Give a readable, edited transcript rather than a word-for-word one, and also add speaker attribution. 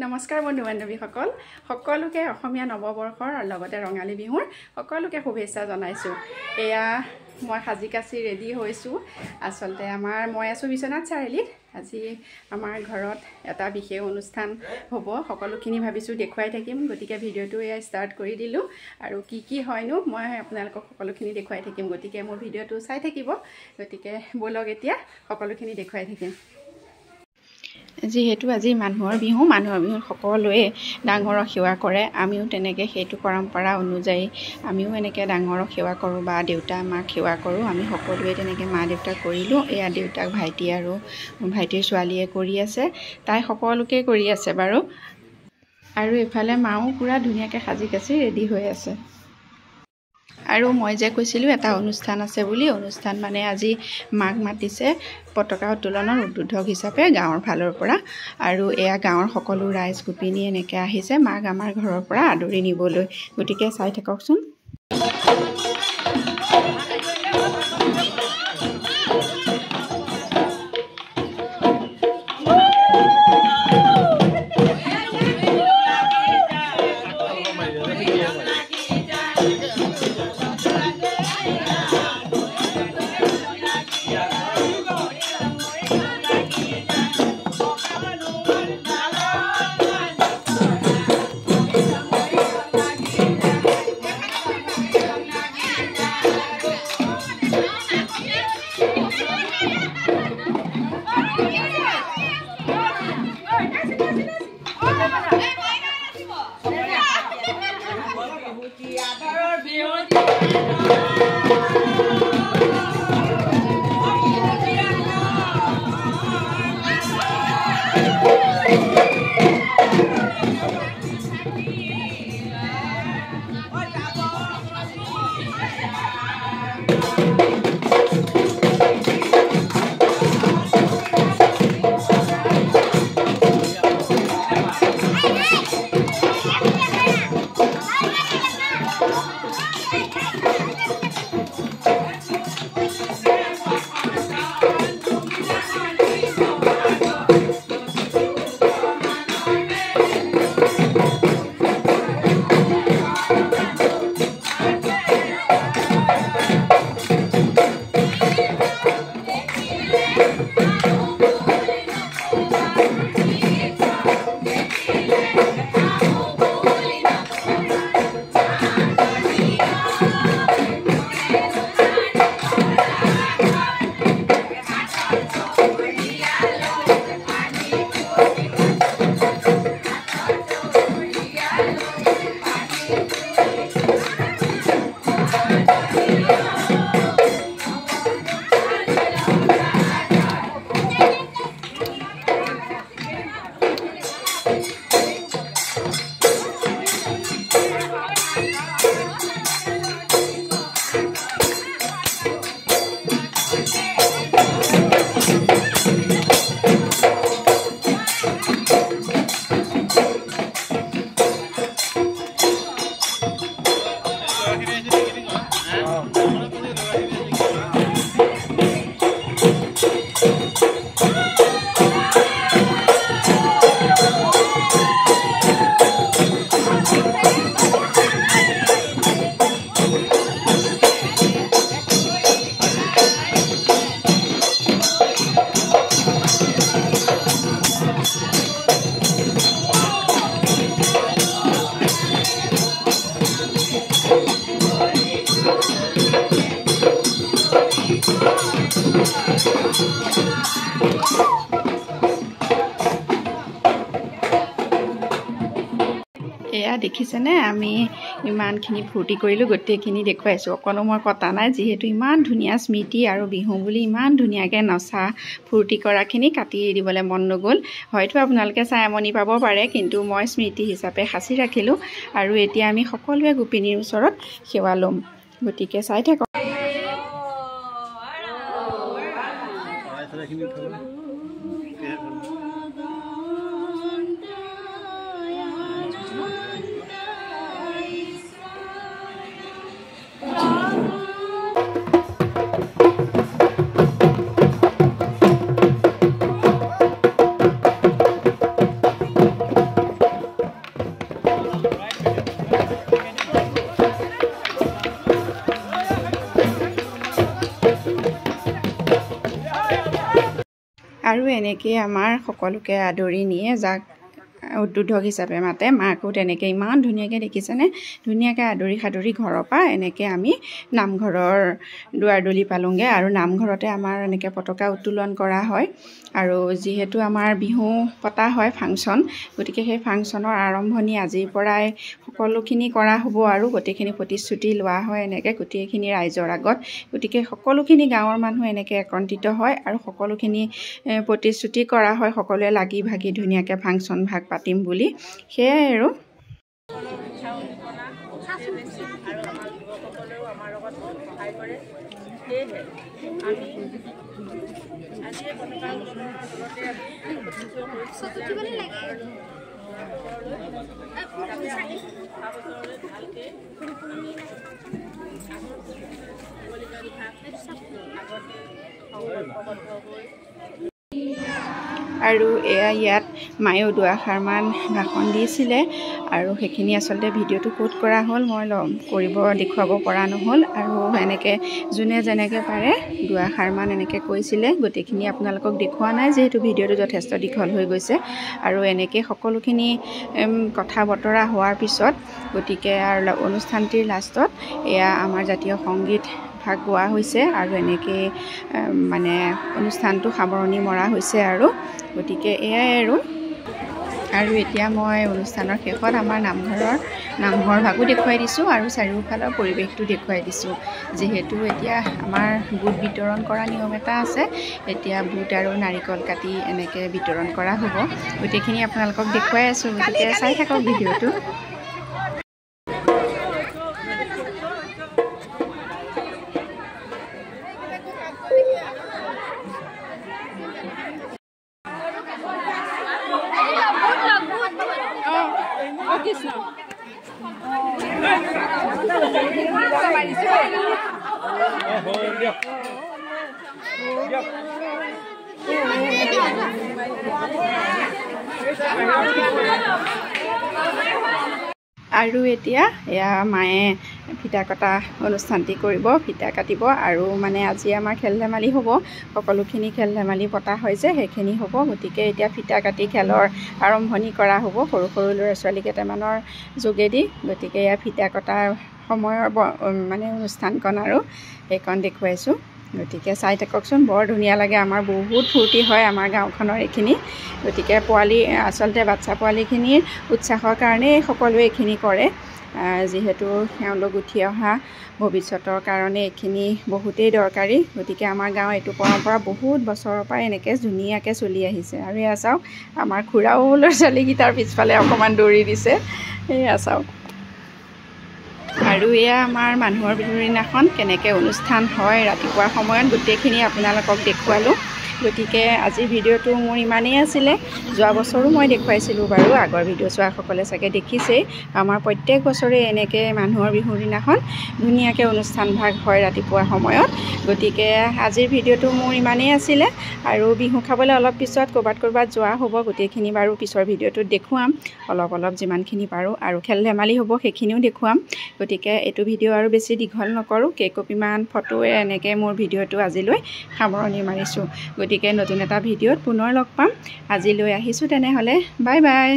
Speaker 1: নমস্কাৰ বন্ধু বান্ধৱীসকল সকলোকে অসমীয়া নৱবৰ্ষৰ আৰু লগতে ৰঙালী বিহুৰ সকলোকে শুভেচ্ছা জনাইছোঁ। এয়া মই সাজি কাচি ৰেডি হৈছোঁ। আচলতে মই আছোঁ বিশ্বনাথ চাৰিআলিত। আজি আমাৰ ঘৰত এটা বিশেষ অনুষ্ঠান হ'ব, সকলোখিনি ভাবিছোঁ দেখুৱাই থাকিম। গতিকে ভিডিঅ'টো এয়া ষ্টাৰ্ট কৰি দিলোঁ আৰু কি হয়নো মই আপোনালোকক সকলোখিনি দেখুৱাই থাকিম। গতিকে মোৰ ভিডিঅ'টো চাই থাকিব। গতিকে ব'লক এতিয়া সকলোখিনি দেখুৱাই থাকিম। যিহেতু আজি মানুহৰ বিহুত সকলোৱে ডাঙৰক সেৱা কৰে। আমিও তেনেকৈ সেইটো পৰম্পৰা অনুযায়ী আমিও এনেকৈ ডাঙৰক সেৱা কৰোঁ বা দেউতা মাক সেৱা কৰোঁ। আমি সকলোৱে তেনেকৈ মা দেউতাক কৰিলোঁ। এয়া দেউতাক ভাইটি আৰু ভাইটিৰ ছোৱালীয়ে কৰি আছে, তাই সকলোকে কৰি আছে বাৰু। আৰু এইফালে মাও পূৰা ধুনীয়াকৈ সাজি কাচি ৰেডি হৈ আছে। আৰু মই যে কৈছিলোঁ এটা অনুষ্ঠান আছে বুলি, অনুষ্ঠান মানে আজি মাক মাতিছে পতাকা উত্তোলনৰ উদ্বোধক হিচাপে গাঁৱৰ ফালৰ পৰা। আৰু এয়া গাঁৱৰ সকলো ৰাইজ গোপিনী এনেকৈ আহিছে মাক আমাৰ ঘৰৰ পৰা আদৰি নিবলৈ। গতিকে চাই থাককচোন। এয়া দেখিছেনে, আমি ইমানখিনি ফূৰ্তি কৰিলোঁ, গোটেইখিনি দেখুৱাইছোঁ। অকণো মই কটা নাই, যিহেতু ইমান ধুনীয়া স্মৃতি আৰু বিহু বুলি ইমান ধুনীয়াকৈ নচা ফূৰ্তি কৰাখিনি কাটি দিবলৈ মন নগ'ল। হয়তো আপোনালোকে চাই আমনি পাব পাৰে, কিন্তু মই স্মৃতি হিচাপে সাঁচি ৰাখিলোঁ। আৰু এতিয়া আমি সকলোৱে গোপিনীৰ ওচৰত সেৱা ল'ম। গতিকে চাই থাকক। তেনেকৈ আমাৰ সকলোকে আদৰি নিয়ে, যাক উদ্বোধক হিচাপে মাতে। মাকো তেনেকৈ ইমান ধুনীয়াকৈ দেখিছেনে, ধুনীয়াকৈ আদৰি সাদৰি ঘৰৰ পৰা এনেকৈ আমি নামঘৰৰ দুৱাৰদলি পালোঁগৈ। আৰু নামঘৰতে আমাৰ এনেকৈ পতাকা উত্তোলন কৰা হয়। আৰু যিহেতু আমাৰ বিহু পতা হয় ফাংচন, গতিকে সেই ফাংচনৰ আৰম্ভণি আজিৰ পৰাই সকলোখিনি কৰা হ'ব আৰু গোটেইখিনি প্ৰতিশ্ৰুতি লোৱা হয় এনেকৈ গোটেইখিনি ৰাইজৰ আগত। গতিকে সকলোখিনি গাঁৱৰ মানুহ এনেকৈ একত্ৰিত হয় আৰু সকলোখিনি প্ৰতিশ্ৰুতি কৰা হয়, সকলোৱে লাগি ভাগি ধুনীয়াকৈ ফাংচন ভাগ পাতিম বুলি। সেয়াই আৰু আৰু এয়া ইয়াত মায়েও দুআষাৰমান ভাষণ দিছিলে আৰু সেইখিনি আচলতে ভিডিঅ'টো ক'ত কৰা হ'ল মই দেখুৱাব পৰা নহ'ল। আৰু এনেকৈ যোনে যেনেকৈ পাৰে দুআষাৰমান এনেকৈ কৈছিলে, গোটেইখিনি আপোনালোকক দেখুওৱা নাই যিহেতু ভিডিঅ'টো যথেষ্ট দীঘল হৈ গৈছে। আৰু এনেকৈ সকলোখিনি কথা বতৰা হোৱাৰ পিছত গতিকে আৰু অনুষ্ঠানটিৰ লাষ্টত এয়া আমাৰ জাতীয় সংগীত ভাগ গোৱা হৈছে আৰু এনেকৈ মানে অনুষ্ঠানটো সামৰণি মৰা হৈছে আৰু গতিকে এয়াই আৰু এতিয়া মই অনুষ্ঠানৰ শেষত আমাৰ নামঘৰ ভাগো দেখুৱাই দিছোঁ আৰু চাৰিওফালৰ পৰিৱেশটো দেখুৱাই দিছোঁ। যিহেতু এতিয়া আমাৰ বুট বিতৰণ কৰা নিয়ম এটা আছে, এতিয়া বুট আৰু নাৰিকল কাটি এনেকৈ বিতৰণ কৰা হ'ব। গোটেইখিনি আপোনালোকক দেখুৱাই আছোঁ, গতিকে চাই থাকক ভিডিঅ'টো। আৰু এতিয়া এয়া মায়ে ফিতা কটা অনুষ্ঠানটি কৰিব, ফিতা কাটিব। আৰু মানে আজি আমাৰ খেল ধেমালি হ'ব, সকলোখিনি খেল ধেমালি পতা হয় যে সেইখিনি হ'ব। গতিকে এতিয়া ফিতা কাটি খেলৰ আৰম্ভণি কৰা হ'ব সৰু সৰু ল'ৰা ছোৱালী কেইটামানৰ যোগেদি। গতিকে এয়া ফিতা কটাৰ সময়ৰ মানে অনুষ্ঠানকণ আৰু সেইকণ দেখুৱাইছোঁ। গতিকে চাই থাককচোন, বৰ ধুনীয়া লাগে, আমাৰ বহুত ফূৰ্তি হয় আমাৰ গাঁওখনৰ এইখিনি। গতিকে আচলতে বাচ্ছা পোৱালিখিনিৰ উৎসাহৰ কাৰণেই সকলোৱে এইখিনি কৰে, যিহেতু তেওঁলোক উঠি অহা ভৱিষ্যতৰ কাৰণে এইখিনি বহুতেই দৰকাৰী। গতিকে আমাৰ গাঁৱৰ এইটো পৰম্পৰা বহুত বছৰৰ পৰা এনেকৈ ধুনীয়াকৈ চলি আহিছে। আৰু এয়া চাওক, আমাৰ খুৰাও ল'ৰা ছোৱালীকেইটাৰ পিছফালে অকণমান দৌৰি দিছে, এয়া চাওক। আৰু এয়া আমাৰ মানুহৰ বিহুৰ দিনাখন কেনেকৈ অনুষ্ঠান হয় ৰাতিপুৱাৰ সময়ত গোটেইখিনি আপোনালোকক দেখুৱালোঁ। গতিকে আজিৰ ভিডিঅ'টো মোৰ ইমানেই আছিলে। যোৱা বছৰো মই দেখুৱাইছিলোঁ বাৰু, আগৰ ভিডিঅ' চোৱাসকলে চাগে দেখিছেই। আমাৰ প্ৰত্যেক বছৰে এনেকৈ মানুহৰ বিহুৰ দিনাখন ধুনীয়াকৈ অনুষ্ঠান ভাগ হয় ৰাতিপুৱাৰ সময়ত। গতিকে আজিৰ ভিডিঅ'টো মোৰ ইমানেই আছিলে। আৰু বিহু খাবলৈ অলপ পিছত ক'ৰবাত যোৱা হ'ব, গোটেইখিনি বাৰু পিছৰ ভিডিঅ'টোত দেখুৱাম অলপ যিমানখিনি পাৰোঁ। আৰু খেল ধেমালি হ'ব সেইখিনিও দেখুৱাম। গতিকে এইটো ভিডিঅ' আৰু বেছি দীঘল নকৰোঁ, কেইকপিমান ফটোৱে এনেকৈ মোৰ ভিডিঅ'টো আজিলৈ সামৰণি মাৰিছোঁ। গতিকে নতুন এটা ভিডিঅ'ত পুনৰ লগ পাম। আজিলৈ আহিছোঁ তেনেহ'লে, বাই বাই।